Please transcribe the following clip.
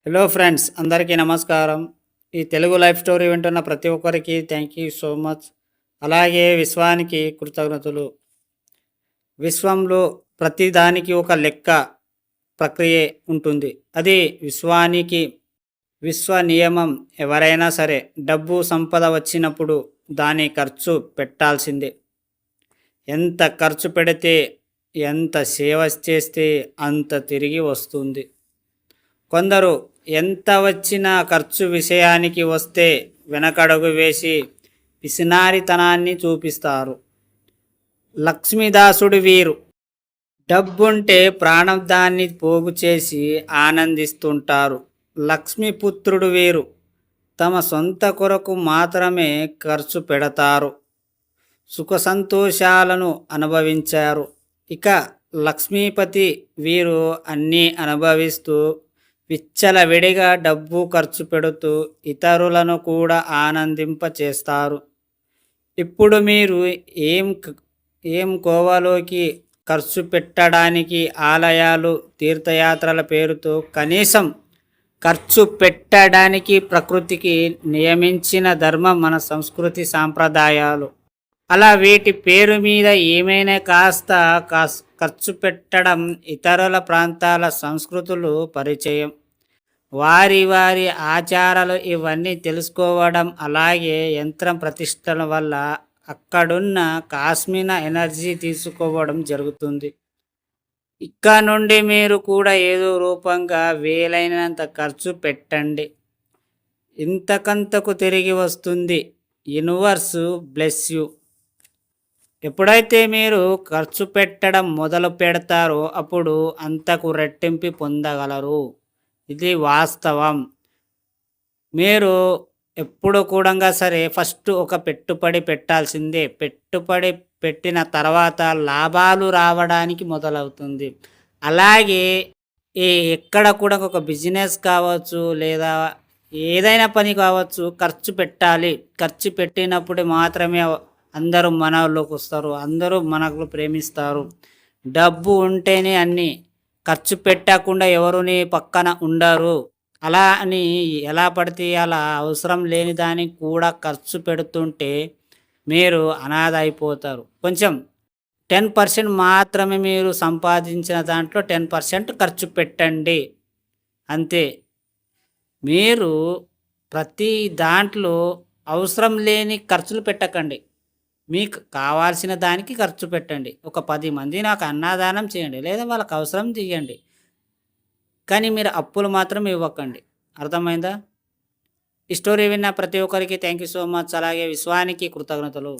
Hello friends, అందరికీ నమస్కారం. ఈ తెలుగు లైఫ్ స్టోరీ వింటున్న ప్రతి ఒక్కరికి థ్యాంక్ యూ సో మచ్. అలాగే విశ్వానికి కృతజ్ఞతలు. విశ్వంలో ప్రతి దానికి ఒక లెక్క ప్రక్రియ ఉంటుంది. అది విశ్వానికి విశ్వ నియమం. ఎవరైనా సరే డబ్బు సంపద వచ్చినప్పుడు దాని ఖర్చు పెట్టాల్సిందే. ఎంత ఖర్చు పెడితే, ఎంత సేవ చేస్తే అంత తిరిగి వస్తుంది. కొందరు ఎంత వచ్చినా ఖర్చు విషయానికి వస్తే వెనకడుగు వేసి పిసినారితనాన్ని చూపిస్తారు. లక్ష్మీదాసుడు వీరు. డబ్బుంటే ప్రాణాన్ని పోగు చేసి ఆనందిస్తుంటారు. లక్ష్మీపుత్రుడు వీరు. తమ సొంత కొరకు మాత్రమే ఖర్చు పెడతారు. సుఖ సంతోషాలను అనుభవించారు. ఇక లక్ష్మీపతి వీరు అన్నీ అనుభవిస్తూ విచ్చలవిడిగా డబ్బు ఖర్చు పెడుతూ ఇతరులను కూడా ఆనందింపచేస్తారు. ఇప్పుడు మీరు ఏం కోవలోకి ఖర్చు పెట్టడానికి ఆలయాలు, తీర్థయాత్రల పేరుతో కనీసం ఖర్చు పెట్టడానికి ప్రకృతికి నియమించిన ధర్మం మన సంస్కృతి సాంప్రదాయాలు. అలా వీటి పేరు మీద ఏమైనా కాస్త ఖర్చు పెట్టడం ఇతరుల ప్రాంతాల సంస్కృతులు పరిచయం, వారి వారి ఆచారాలు ఇవన్నీ తెలుసుకోవడం, అలాగే యంత్రం ప్రతిష్టల వల్ల అక్కడున్న కాస్మిన ఎనర్జీ తీసుకోవడం జరుగుతుంది. ఇక్కడ నుండి మీరు కూడా ఏదో రూపంగా వీలైనంత ఖర్చు పెట్టండి. ఇంతకంతకు తిరిగి వస్తుంది. Universe bless you. ఎప్పుడైతే మీరు ఖర్చు పెట్టడం మొదలు పెడతారో అప్పుడు అంతకు రెట్టింపు పొందగలరు. ఇది వాస్తవం. మీరు ఎప్పుడు కూడా సరే ఫస్ట్ ఒక పెట్టుబడి పెట్టాల్సిందే. పెట్టుబడి పెట్టిన తర్వాత లాభాలు రావడానికి మొదలవుతుంది. అలాగే ఎక్కడ కూడా ఒక బిజినెస్ కావచ్చు, లేదా ఏదైనా పని కావచ్చు, ఖర్చు పెట్టాలి. ఖర్చు పెట్టినప్పుడు మాత్రమే అందరూ మనలోకి వస్తారు, అందరూ మనకు ప్రేమిస్తారు. డబ్బు ఉంటేనే అన్నీ. ఖర్చు పెట్టకుండా ఎవరుని పక్కన ఉండరు. అలా అని ఎలా పడితే అలా అవసరం లేని దానికి కూడా ఖర్చు పెడుతుంటే మీరు అనాథ అయిపోతారు. కొంచెం 10% మాత్రమే మీరు సంపాదించిన దాంట్లో 10% ఖర్చు పెట్టండి, అంతే. మీరు ప్రతి దాంట్లో అవసరం లేని ఖర్చులు పెట్టకండి. మీకు కావాల్సిన దానికి ఖర్చు పెట్టండి. ఒక 10 మంది నాకు అన్నదానం చేయండి, లేదా వాళ్ళకి అవసరం చేయండి. కానీ మీరు అప్పులు మాత్రం ఇవ్వకండి. అర్థమైందా? ఈ స్టోరీ విన్న ప్రతి ఒక్కరికి థ్యాంక్ యూ సో మచ్. అలాగే విశ్వానికి కృతజ్ఞతలు.